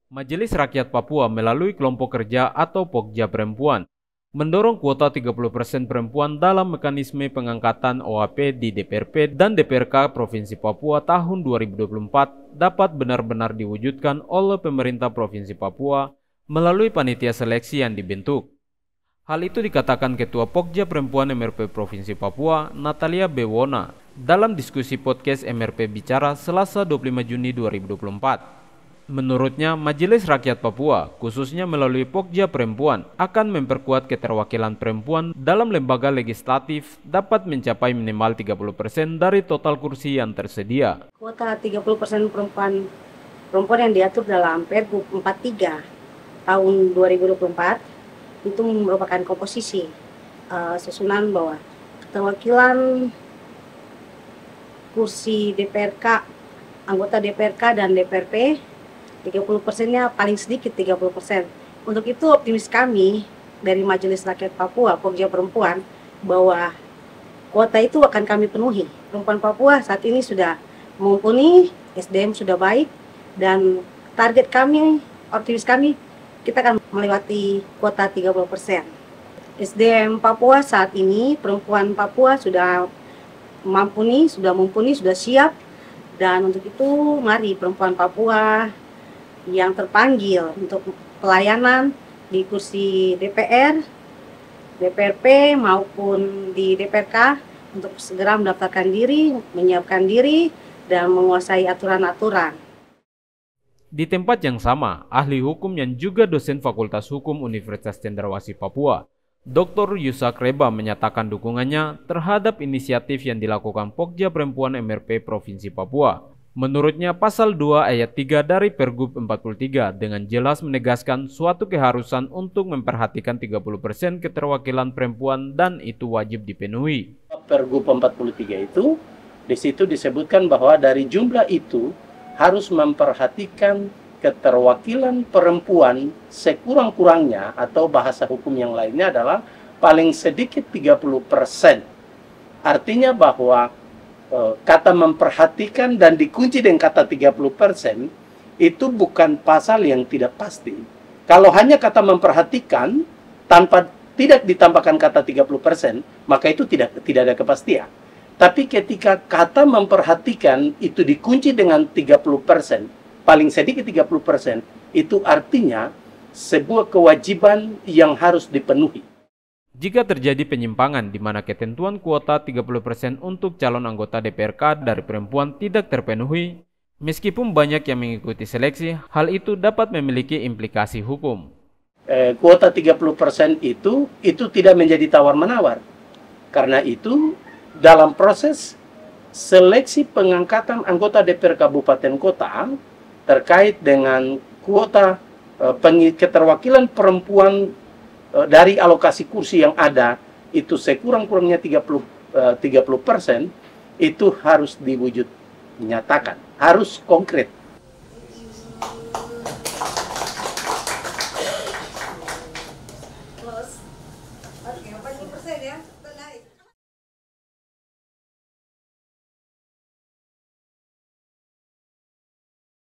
Majelis Rakyat Papua melalui kelompok kerja atau Pokja Perempuan mendorong kuota 30% perempuan dalam mekanisme pengangkatan OAP di DPRP dan DPRK Provinsi Papua tahun 2024 dapat benar-benar diwujudkan oleh pemerintah Provinsi Papua melalui panitia seleksi yang dibentuk. Hal itu dikatakan Ketua Pokja Perempuan MRP Provinsi Papua, Natalia Bewona, dalam diskusi podcast MRP Bicara Selasa 25 Juni 2024. Menurutnya, Majelis Rakyat Papua, khususnya melalui Pokja Perempuan, akan memperkuat keterwakilan perempuan dalam lembaga legislatif dapat mencapai minimal 30% dari total kursi yang tersedia. Kuota 30% perempuan yang diatur dalam Pergub 43 tahun 2024 itu merupakan komposisi susunan bahwa keterwakilan kursi DPRK, anggota DPRK dan DPRP 30%-nya paling sedikit 30%. Untuk itu optimis kami dari Majelis Rakyat Papua, Pokja Perempuan, bahwa kuota itu akan kami penuhi. Perempuan Papua saat ini sudah mumpuni, SDM sudah baik, dan target kami, optimis kami, kita akan melewati kuota 30%. SDM Papua saat ini, perempuan Papua sudah mumpuni, sudah siap, dan untuk itu mari perempuan Papua yang terpanggil untuk pelayanan di kursi DPR, DPRP maupun di DPRK untuk segera mendaftarkan diri, menyiapkan diri, dan menguasai aturan-aturan. Di tempat yang sama, ahli hukum yang juga dosen Fakultas Hukum Universitas Cendrawasih Papua, Dr. Yusak Reba menyatakan dukungannya terhadap inisiatif yang dilakukan Pokja Perempuan MRP Provinsi Papua. Menurutnya, pasal 2 ayat 3 dari Pergub 43 dengan jelas menegaskan suatu keharusan untuk memperhatikan 30% keterwakilan perempuan dan itu wajib dipenuhi. Pergub 43 itu, di situ disebutkan bahwa dari jumlah itu harus memperhatikan keterwakilan perempuan sekurang-kurangnya atau bahasa hukum yang lainnya adalah paling sedikit 30%. Artinya bahwa kata memperhatikan dan dikunci dengan kata 30% itu bukan pasal yang tidak pasti. Kalau hanya kata memperhatikan tanpa tidak ditambahkan kata 30%, maka itu tidak ada kepastian. Tapi ketika kata memperhatikan itu dikunci dengan 30%, paling sedikit 30%, itu artinya sebuah kewajiban yang harus dipenuhi. Jika terjadi penyimpangan di mana ketentuan kuota 30% untuk calon anggota DPRK dari perempuan tidak terpenuhi, meskipun banyak yang mengikuti seleksi, hal itu dapat memiliki implikasi hukum. Kuota 30% itu tidak menjadi tawar-menawar. Karena itu, dalam proses seleksi pengangkatan anggota DPR Kabupaten Kota terkait dengan kuota keterwakilan perempuan dari alokasi kursi yang ada itu sekurang-kurangnya 30%, itu harus diwujud nyatakan, harus konkret.